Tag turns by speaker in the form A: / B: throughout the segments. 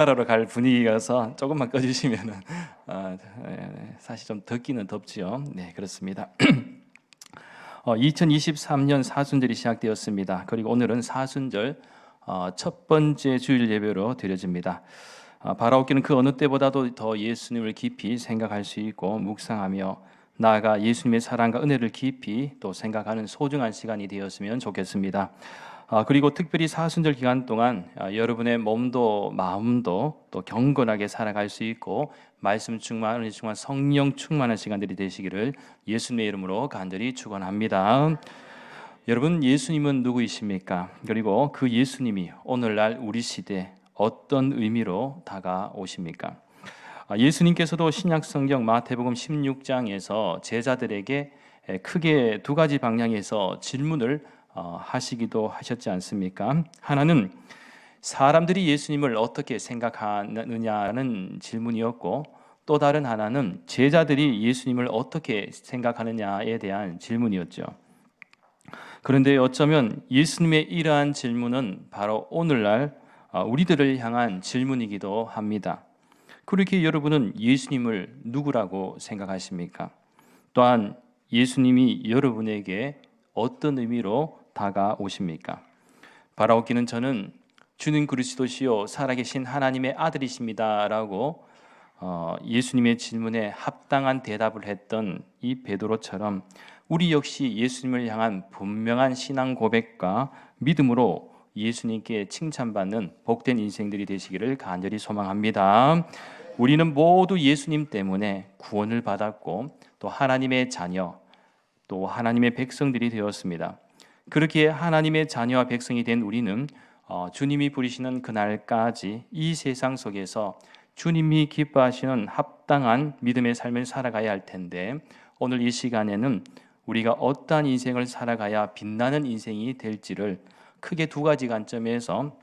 A: 하러 갈 분위기여서 조금만 꺼주시면은 사실 좀 덥기는 덥지요. 네, 그렇습니다. 2023년 사순절이 시작되었습니다. 그리고 오늘은 사순절 첫 번째 주일 예배로 드려집니다. 바라옵기는 그 어느 때보다도 더 예수님을 깊이 생각할 수 있고 묵상하며 나아가 예수님의 사랑과 은혜를 깊이 또 생각하는 소중한 시간이 되었으면 좋겠습니다. 그리고 특별히 사순절 기간 동안 여러분의 몸도 마음도 또 경건하게 살아갈 수 있고 말씀 충만, 은혜 충만, 성령 충만한 시간들이 되시기를 예수님의 이름으로 간절히 축원합니다. 여러분, 예수님은 누구이십니까? 그리고 그 예수님이 오늘날 우리 시대에 어떤 의미로 다가오십니까? 예수님께서도 신약 성경 마태복음 16장에서 제자들에게 크게 두 가지 방향에서 질문을 하시기도 하셨지 않습니까? 하나는 사람들이 예수님을 어떻게 생각하느냐는 질문이었고, 또 다른 하나는 제자들이 예수님을 어떻게 생각하느냐에 대한 질문이었죠. 그런데 어쩌면 예수님의 이러한 질문은 바로 오늘날 우리들을 향한 질문이기도 합니다. 그렇게 여러분은 예수님을 누구라고 생각하십니까? 또한 예수님이 여러분에게 어떤 의미로 다가오십니까? 바라옵기는 저는 주는 그리스도시요 살아계신 하나님의 아들이십니다라고 예수님의 질문에 합당한 대답을 했던 이 베드로처럼 우리 역시 예수님을 향한 분명한 신앙 고백과 믿음으로 예수님께 칭찬받는 복된 인생들이 되시기를 간절히 소망합니다. 우리는 모두 예수님 때문에 구원을 받았고 또 하나님의 자녀, 또 하나님의 백성들이 되었습니다. 그렇게 하나님의 자녀와 백성이 된 우리는 주님이 부르시는 그날까지 이 세상 속에서 주님이 기뻐하시는 합당한 믿음의 삶을 살아가야 할 텐데, 오늘 이 시간에는 우리가 어떠한 인생을 살아가야 빛나는 인생이 될지를 크게 두 가지 관점에서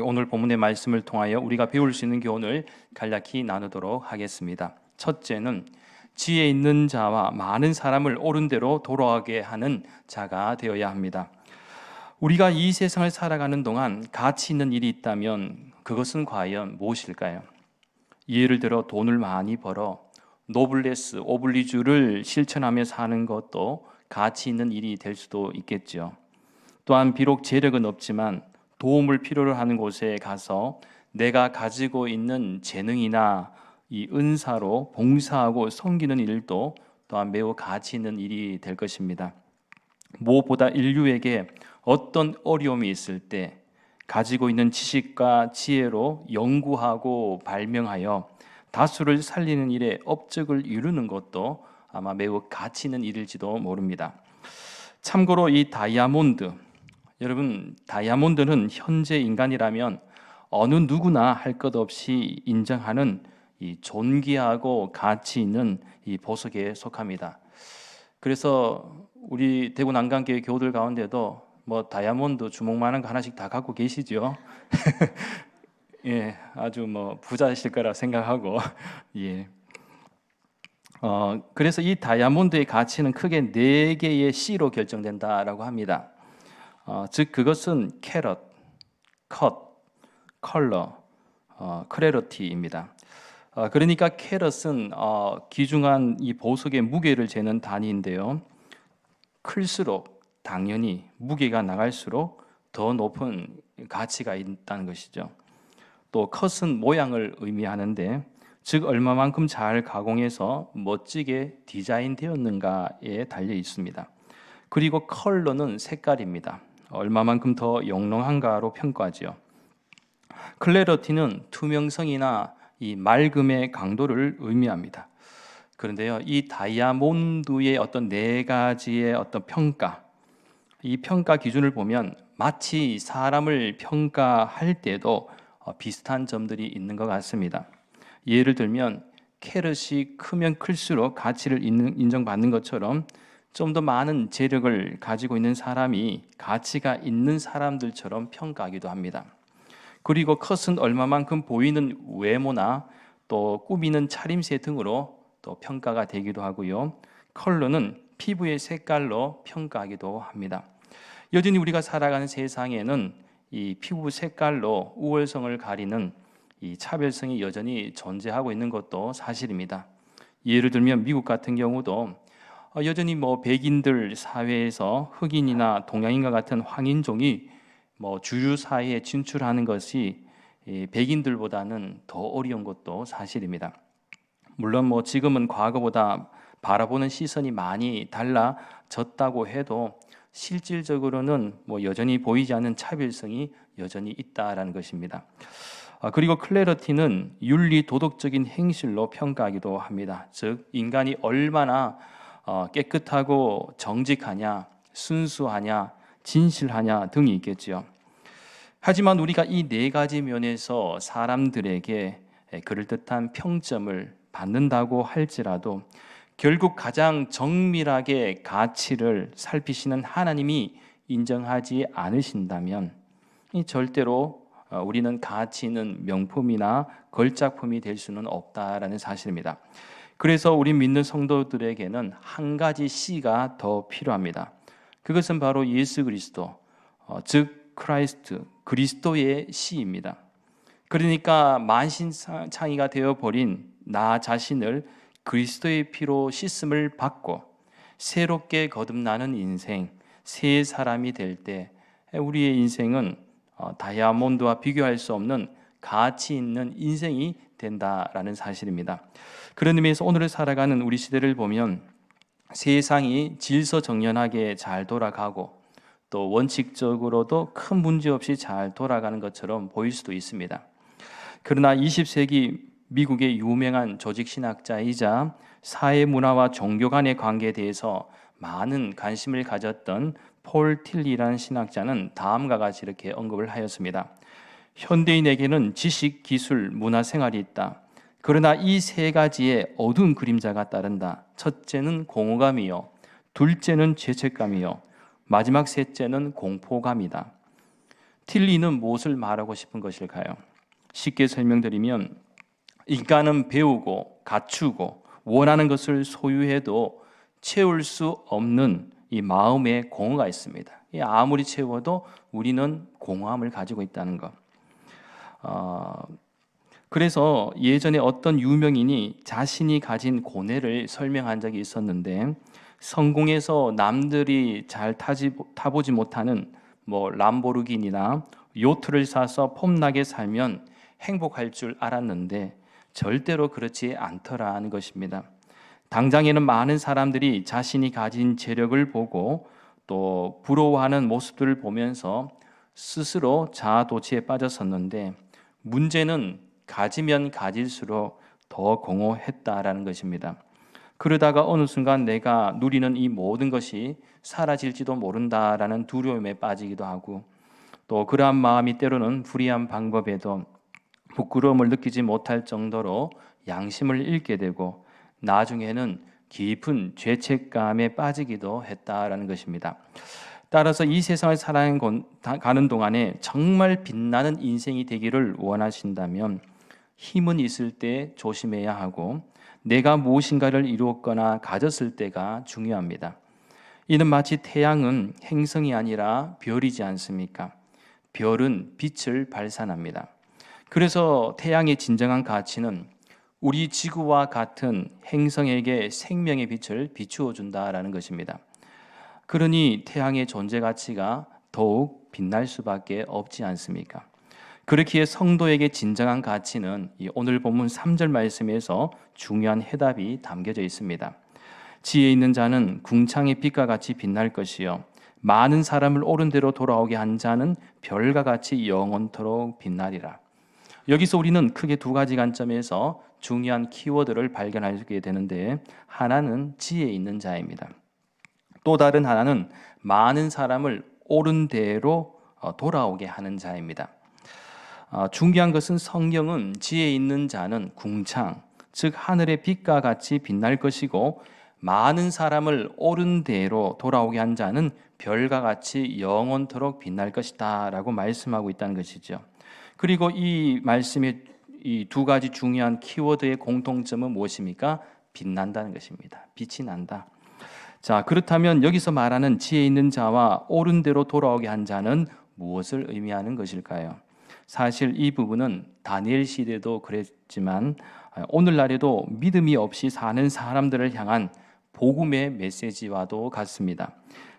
A: 오늘 본문의 말씀을 통하여 우리가 배울 수 있는 교훈을 간략히 나누도록 하겠습니다. 첫째는 지혜 있는 자와 많은 사람을 옳은 대로 돌아가게 하는 자가 되어야 합니다. 우리가 이 세상을 살아가는 동안 가치 있는 일이 있다면 그것은 과연 무엇일까요? 예를 들어 돈을 많이 벌어 노블레스, 오블리주를 실천하며 사는 것도 가치 있는 일이 될 수도 있겠죠. 또한 비록 재력은 없지만 도움을 필요로 하는 곳에 가서 내가 가지고 있는 재능이나 이 은사로 봉사하고 섬기는 일도 또한 매우 가치 있는 일이 될 것입니다. 무엇보다 인류에게 어떤 어려움이 있을 때 가지고 있는 지식과 지혜로 연구하고 발명하여 다수를 살리는 일에 업적을 이루는 것도 아마 매우 가치 있는 일일지도 모릅니다. 참고로 이 다이아몬드, 여러분, 다이아몬드는 현재 인간이라면 어느 누구나 할 것 없이 인정하는 이 존귀하고 가치 있는 이 보석에 속합니다. 그래서 우리 대구 난강교회 교우들 가운데도 뭐 다이아몬드 주먹만한 거 하나씩 다 갖고 계시죠? 예, 아주 뭐 부자이실 거라 생각하고 예. 그래서 이 다이아몬드의 가치는 크게 네 개의 C로 결정된다라고 합니다. 즉 그것은 캐럿, 컷, 컬러, 크래리티입니다. 그러니까 캐럿은 귀중한 이 보석의 무게를 재는 단위인데요. 클수록 당연히 무게가 나갈수록 더 높은 가치가 있다는 것이죠. 또 컷은 모양을 의미하는데, 즉 얼마만큼 잘 가공해서 멋지게 디자인되었는가에 달려 있습니다. 그리고 컬러는 색깔입니다. 얼마만큼 더 영롱한가로 평가하죠. 클래리티는 투명성이나 이 맑음의 강도를 의미합니다. 그런데요, 이 다이아몬드의 어떤 네 가지의 어떤 평가, 이 평가 기준을 보면 마치 사람을 평가할 때도 비슷한 점들이 있는 것 같습니다. 예를 들면 캐럿이 크면 클수록 가치를 인정받는 것처럼 좀 더 많은 재력을 가지고 있는 사람이 가치가 있는 사람들처럼 평가하기도 합니다. 그리고 컷은 얼마만큼 보이는 외모나 또 꾸미는 차림새 등으로 또 평가가 되기도 하고요. 컬러는 피부의 색깔로 평가하기도 합니다. 여전히 우리가 살아가는 세상에는 이 피부 색깔로 우월성을 가리는 이 차별성이 여전히 존재하고 있는 것도 사실입니다. 예를 들면 미국 같은 경우도 여전히 백인들 사회에서 흑인이나 동양인과 같은 황인종이 주류 사회에 진출하는 것이 백인들보다는 더 어려운 것도 사실입니다. 물론 지금은 과거보다 바라보는 시선이 많이 달라졌다고 해도 실질적으로는 여전히 보이지 않는 차별성이 여전히 있다라는 것입니다. 그리고 클래러티는 윤리 도덕적인 행실로 평가하기도 합니다. 즉 인간이 얼마나 깨끗하고 정직하냐, 순수하냐, 진실하냐 등이 있겠지요. 하지만 우리가 이 네 가지 면에서 사람들에게 그럴듯한 평점을 받는다고 할지라도 결국 가장 정밀하게 가치를 살피시는 하나님이 인정하지 않으신다면 절대로 우리는 가치 있는 명품이나 걸작품이 될 수는 없다라는 사실입니다. 그래서 우리 믿는 성도들에게는 한 가지 C가 더 필요합니다. 그것은 바로 예수 그리스도, 즉 크라이스트, 그리스도의 C입니다. 그러니까 만신창이가 되어버린 나 자신을 그리스도의 피로 씻음을 받고 새롭게 거듭나는 인생, 새 사람이 될 때 우리의 인생은 다이아몬드와 비교할 수 없는 가치 있는 인생이 된다라는 사실입니다. 그런 의미에서 오늘을 살아가는 우리 시대를 보면 세상이 질서정연하게 잘 돌아가고 또 원칙적으로도 큰 문제 없이 잘 돌아가는 것처럼 보일 수도 있습니다. 그러나 20세기 미국의 유명한 조직신학자이자 사회문화와 종교 간의 관계에 대해서 많은 관심을 가졌던 폴 틸리라는 신학자는 다음과 같이 이렇게 언급을 하였습니다. 현대인에게는 지식, 기술, 문화 생활이 있다. 그러나 이 세 가지의 어두운 그림자가 따른다. 첫째는 공허감이요, 둘째는 죄책감이요, 마지막 셋째는 공포감이다. 틸리는 무엇을 말하고 싶은 것일까요? 쉽게 설명드리면 인간은 배우고 갖추고 원하는 것을 소유해도 채울 수 없는 이 마음의 공허가 있습니다. 아무리 채워도 우리는 공허함을 가지고 있다는 것. 그래서 예전에 어떤 유명인이 자신이 가진 고뇌를 설명한 적이 있었는데, 성공해서 남들이 잘 타보지 못하는 람보르기니나 요트를 사서 폼나게 살면 행복할 줄 알았는데 절대로 그렇지 않더라는 것입니다. 당장에는 많은 사람들이 자신이 가진 재력을 보고 또 부러워하는 모습들을 보면서 스스로 자아도취에 빠졌었는데, 문제는 가지면 가질수록 더 공허했다라는 것입니다. 그러다가 어느 순간 내가 누리는 이 모든 것이 사라질지도 모른다라는 두려움에 빠지기도 하고, 또 그러한 마음이 때로는 불의한 방법에도 부끄러움을 느끼지 못할 정도로 양심을 잃게 되고 나중에는 깊은 죄책감에 빠지기도 했다라는 것입니다. 따라서 이 세상을 살아가는 동안에 정말 빛나는 인생이 되기를 원하신다면 힘은 있을 때 조심해야 하고 내가 무엇인가를 이루었거나 가졌을 때가 중요합니다. 이는 마치 태양은 행성이 아니라 별이지 않습니까? 별은 빛을 발산합니다. 그래서 태양의 진정한 가치는 우리 지구와 같은 행성에게 생명의 빛을 비추어 준다라는 것입니다. 그러니 태양의 존재 가치가 더욱 빛날 수밖에 없지 않습니까? 그렇기에 성도에게 진정한 가치는 오늘 본문 3절 말씀에서 중요한 해답이 담겨져 있습니다. 지혜 있는 자는 궁창의 빛과 같이 빛날 것이요 많은 사람을 옳은 대로 돌아오게 한 자는 별과 같이 영원토록 빛나리라. 여기서 우리는 크게 두 가지 관점에서 중요한 키워드를 발견하게 되는데, 하나는 지혜 있는 자입니다. 또 다른 하나는 많은 사람을 옳은 대로 돌아오게 하는 자입니다. 중요한 것은 성경은 지혜 있는 자는 궁창, 즉 하늘의 빛과 같이 빛날 것이고 많은 사람을 옳은 대로 돌아오게 한 자는 별과 같이 영원토록 빛날 것이다 라고 말씀하고 있다는 것이죠. 그리고 이 말씀의 이 두 가지 중요한 키워드의 공통점은 무엇입니까? 빛난다는 것입니다. 빛이 난다. 자, 그렇다면 여기서 말하는 지혜 있는 자와 옳은 대로 돌아오게 한 자는 무엇을 의미하는 것일까요? 사실 이 부분은 다니엘 시대도 그랬지만 오늘날에도 믿음이 없이 사는 사람들을 향한 복음의 메시지와도 같습니다.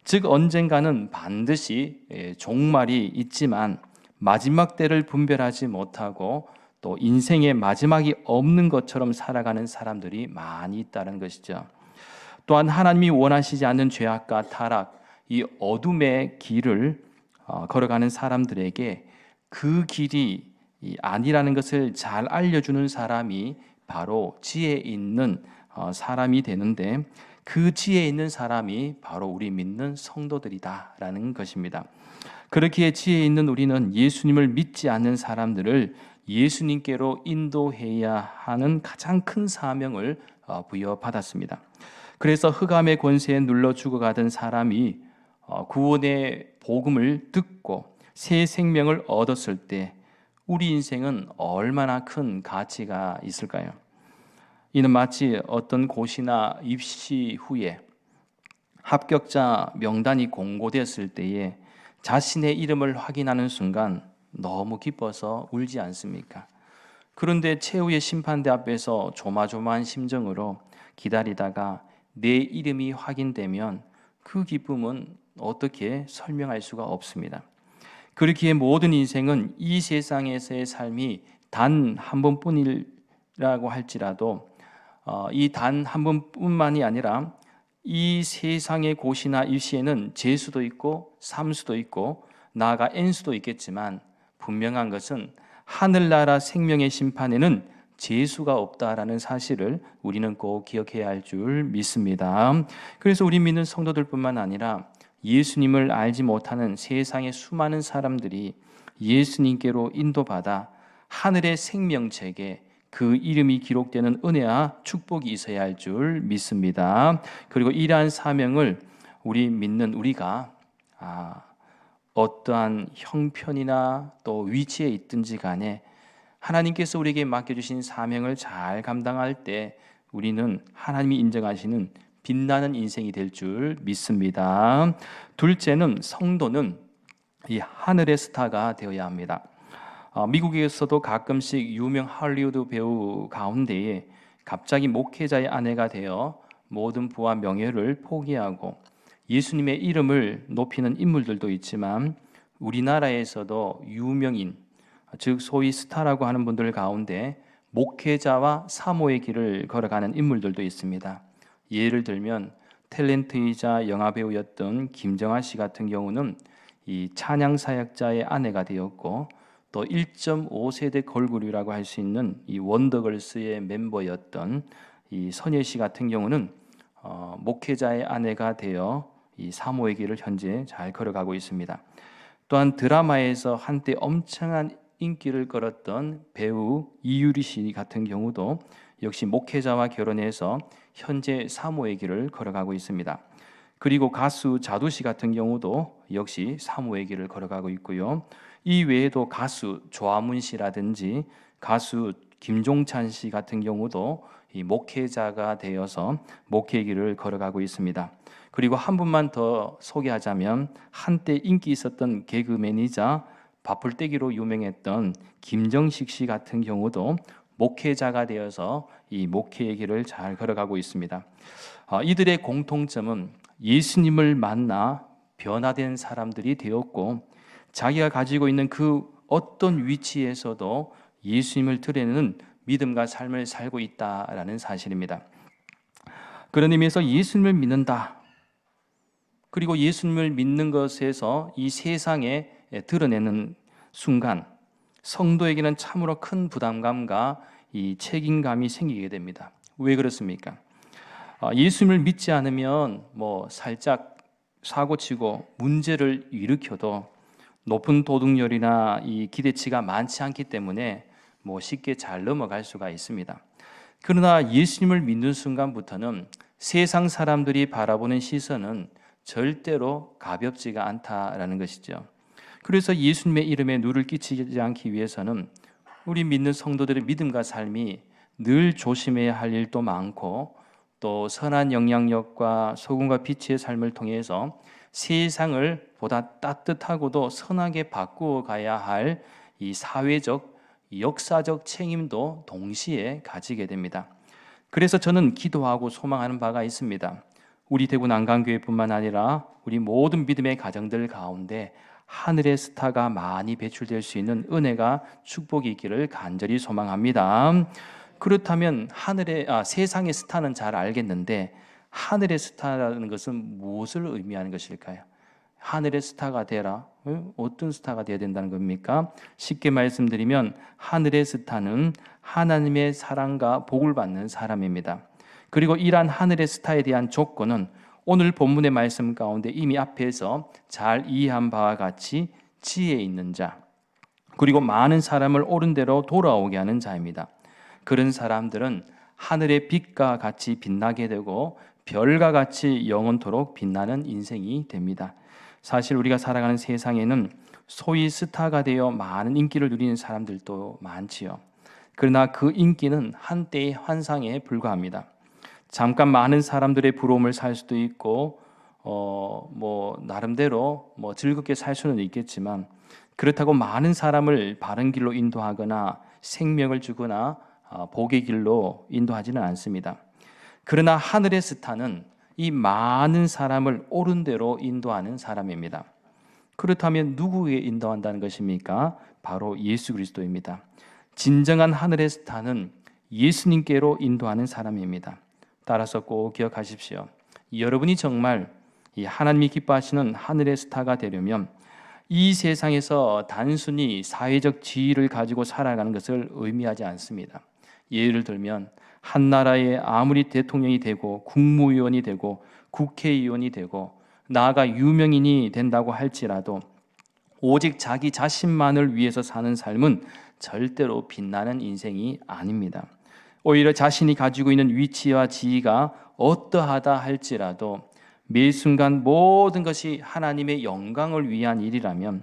A: 즉 언젠가는 반드시 종말이 있지만 마지막 때를 분별하지 못하고 또 인생의 마지막이 없는 것처럼 살아가는 사람들이 많이 있다는 것이죠. 또한 하나님이 원하시지 않는 죄악과 타락, 이 어둠의 길을 걸어가는 사람들에게 그 길이 아니라는 것을 잘 알려주는 사람이 바로 지혜 있는 사람이 되는데, 그 지혜 있는 사람이 바로 우리 믿는 성도들이다라는 것입니다. 그렇기에 지혜 있는 우리는 예수님을 믿지 않는 사람들을 예수님께로 인도해야 하는 가장 큰 사명을 부여받았습니다. 그래서 흑암의 권세에 눌러 죽어가던 사람이 구원의 복음을 듣고 새 생명을 얻었을 때 우리 인생은 얼마나 큰 가치가 있을까요? 이는 마치 어떤 고시나 입시 후에 합격자 명단이 공고되었을 때에 자신의 이름을 확인하는 순간 너무 기뻐서 울지 않습니까? 그런데 최후의 심판대 앞에서 조마조마한 심정으로 기다리다가 내 이름이 확인되면 그 기쁨은 어떻게 설명할 수가 없습니다. 그렇기에 모든 인생은 이 세상에서의 삶이 단 한 번뿐이라고 할지라도 이 단 한 번뿐만이 아니라 이 세상의 고시나 일시에는 재수도 있고 삼수도 있고 나아가 N수도 있겠지만 분명한 것은 하늘나라 생명의 심판에는 재수가 없다라는 사실을 우리는 꼭 기억해야 할 줄 믿습니다. 그래서 우리 믿는 성도들뿐만 아니라 예수님을 알지 못하는 세상의 수많은 사람들이 예수님께로 인도받아 하늘의 생명책에 그 이름이 기록되는 은혜와 축복이 있어야 할 줄 믿습니다. 그리고 이러한 사명을 우리 믿는 우리가 어떠한 형편이나 또 위치에 있든지 간에 하나님께서 우리에게 맡겨주신 사명을 잘 감당할 때 우리는 하나님이 인정하시는 빛나는 인생이 될 줄 믿습니다. 둘째는 성도는 이 하늘의 스타가 되어야 합니다. 미국에서도 가끔씩 유명 할리우드 배우 가운데에 갑자기 목회자의 아내가 되어 모든 부와 명예를 포기하고 예수님의 이름을 높이는 인물들도 있지만 우리나라에서도 유명인, 즉 소위 스타라고 하는 분들 가운데 목회자와 사모의 길을 걸어가는 인물들도 있습니다. 예를 들면 탤런트이자 영화배우였던 김정아 씨 같은 경우는 이 찬양사역자의 아내가 되었고 또 1.5세대 걸그룹이라고 할 수 있는 이 원더걸스의 멤버였던 이 선예 씨 같은 경우는 목회자의 아내가 되어 이 사모의 길을 현재 잘 걸어가고 있습니다. 또한 드라마에서 한때 엄청난 인기를 끌었던 배우 이유리 씨 같은 경우도 역시 목회자와 결혼해서 현재 사모의 길을 걸어가고 있습니다. 그리고 가수 자두 씨 같은 경우도 역시 사모의 길을 걸어가고 있고요. 이 외에도 가수 조아문 씨라든지 가수 김종찬 씨 같은 경우도 이 목회자가 되어서 목회의 길을 걸어가고 있습니다. 그리고 한 분만 더 소개하자면 한때 인기 있었던 개그맨이자 바풀떼기로 유명했던 김정식 씨 같은 경우도 목회자가 되어서 이 목회의 길을 잘 걸어가고 있습니다. 이들의 공통점은 예수님을 만나 변화된 사람들이 되었고 자기가 가지고 있는 그 어떤 위치에서도 예수님을 드러내는 믿음과 삶을 살고 있다라는 사실입니다. 그런 의미에서 예수님을 믿는다. 그리고 예수님을 믿는 것에서 이 세상에 드러내는 순간 성도에게는 참으로 큰 부담감과 이 책임감이 생기게 됩니다. 왜 그렇습니까? 예수님을 믿지 않으면 살짝 사고치고 문제를 일으켜도 높은 도덕열이나 이 기대치가 많지 않기 때문에 쉽게 잘 넘어갈 수가 있습니다. 그러나 예수님을 믿는 순간부터는 세상 사람들이 바라보는 시선은 절대로 가볍지가 않다라는 것이죠. 그래서 예수님의 이름에 누를 끼치지 않기 위해서는 우리 믿는 성도들의 믿음과 삶이 늘 조심해야 할 일도 많고 또 선한 영향력과 소금과 빛의 삶을 통해서 세상을 보다 따뜻하고도 선하게 바꾸어 가야 할 이 사회적, 역사적 책임도 동시에 가지게 됩니다. 그래서 저는 기도하고 소망하는 바가 있습니다. 우리 대구 난강교회뿐만 아니라 우리 모든 믿음의 가정들 가운데 하늘의 스타가 많이 배출될 수 있는 은혜가 축복이 있기를 간절히 소망합니다. 그렇다면 세상의 스타는 잘 알겠는데 하늘의 스타라는 것은 무엇을 의미하는 것일까요? 하늘의 스타가 되라. 어떤 스타가 되어야 된다는 겁니까? 쉽게 말씀드리면 하늘의 스타는 하나님의 사랑과 복을 받는 사람입니다. 그리고 이러한 하늘의 스타에 대한 조건은 오늘 본문의 말씀 가운데 이미 앞에서 잘 이해한 바와 같이 지혜 있는 자, 그리고 많은 사람을 옳은 대로 돌아오게 하는 자입니다. 그런 사람들은 하늘의 빛과 같이 빛나게 되고 별과 같이 영원토록 빛나는 인생이 됩니다. 사실 우리가 살아가는 세상에는 소위 스타가 되어 많은 인기를 누리는 사람들도 많지요. 그러나 그 인기는 한때의 환상에 불과합니다. 잠깐 많은 사람들의 부러움을 살 수도 있고 나름대로 즐겁게 살 수는 있겠지만 그렇다고 많은 사람을 바른 길로 인도하거나 생명을 주거나 복의 길로 인도하지는 않습니다. 그러나 하늘의 스타는 이 많은 사람을 옳은 대로 인도하는 사람입니다. 그렇다면 누구에게 인도한다는 것입니까? 바로 예수 그리스도입니다. 진정한 하늘의 스타는 예수님께로 인도하는 사람입니다. 따라서 꼭 기억하십시오. 여러분이 정말 이 하나님이 기뻐하시는 하늘의 스타가 되려면 이 세상에서 단순히 사회적 지위를 가지고 살아가는 것을 의미하지 않습니다. 예를 들면 한 나라의 아무리 대통령이 되고 국무위원이 되고 국회의원이 되고 나아가 유명인이 된다고 할지라도 오직 자기 자신만을 위해서 사는 삶은 절대로 빛나는 인생이 아닙니다. 오히려 자신이 가지고 있는 위치와 지위가 어떠하다 할지라도 매 순간 모든 것이 하나님의 영광을 위한 일이라면,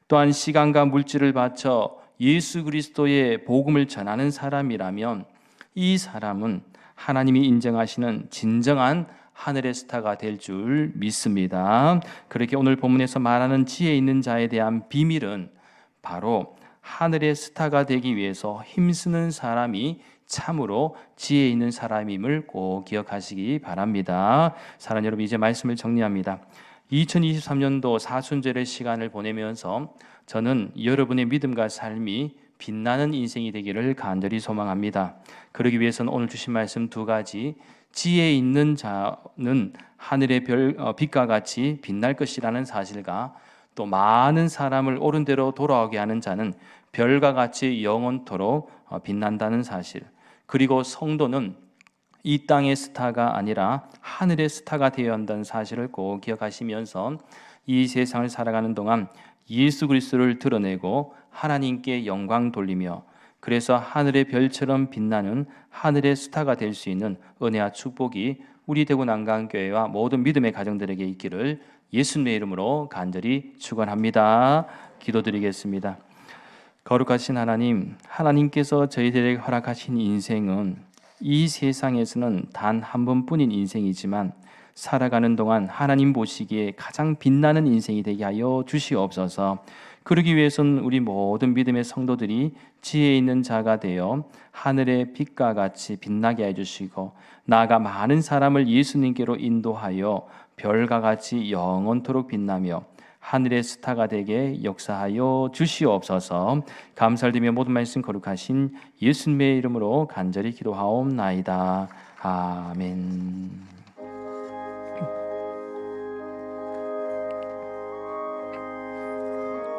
A: 또한 시간과 물질을 바쳐 예수 그리스도의 복음을 전하는 사람이라면 이 사람은 하나님이 인정하시는 진정한 하늘의 스타가 될 줄 믿습니다. 그렇게 오늘 본문에서 말하는 지혜 있는 자에 대한 비밀은 바로 하늘의 스타가 되기 위해서 힘쓰는 사람이 참으로 지혜 있는 사람임을 꼭 기억하시기 바랍니다. 사랑하는 여러분, 이제 말씀을 정리합니다. 2023년도 사순절의 시간을 보내면서 저는 여러분의 믿음과 삶이 빛나는 인생이 되기를 간절히 소망합니다. 그러기 위해서는 오늘 주신 말씀 두 가지, 지혜 있는 자는 하늘의 빛과 같이 빛날 것이라는 사실과 또 많은 사람을 옳은 대로 돌아오게 하는 자는 별과 같이 영원토록 빛난다는 사실, 그리고 성도는 이 땅의 스타가 아니라 하늘의 스타가 되어야 한다는 사실을 꼭 기억하시면서 이 세상을 살아가는 동안 예수 그리스도를 드러내고 하나님께 영광 돌리며, 그래서 하늘의 별처럼 빛나는 하늘의 스타가 될 수 있는 은혜와 축복이 우리 대구 난강교회와 모든 믿음의 가정들에게 있기를 예수님의 이름으로 간절히 축원합니다. 기도드리겠습니다. 거룩하신 하나님, 하나님께서 저희들에게 허락하신 인생은 이 세상에서는 단 한 번뿐인 인생이지만 살아가는 동안 하나님 보시기에 가장 빛나는 인생이 되게 하여 주시옵소서. 그러기 위해서는 우리 모든 믿음의 성도들이 지혜 있는 자가 되어 하늘의 빛과 같이 빛나게 해주시고, 나아가 많은 사람을 예수님께로 인도하여 별과 같이 영원토록 빛나며 하늘의 스타가 되게 역사하여 주시옵소서. 감사드리며 모든 말씀 거룩하신 예수님의 이름으로 간절히 기도하옵나이다. 아멘.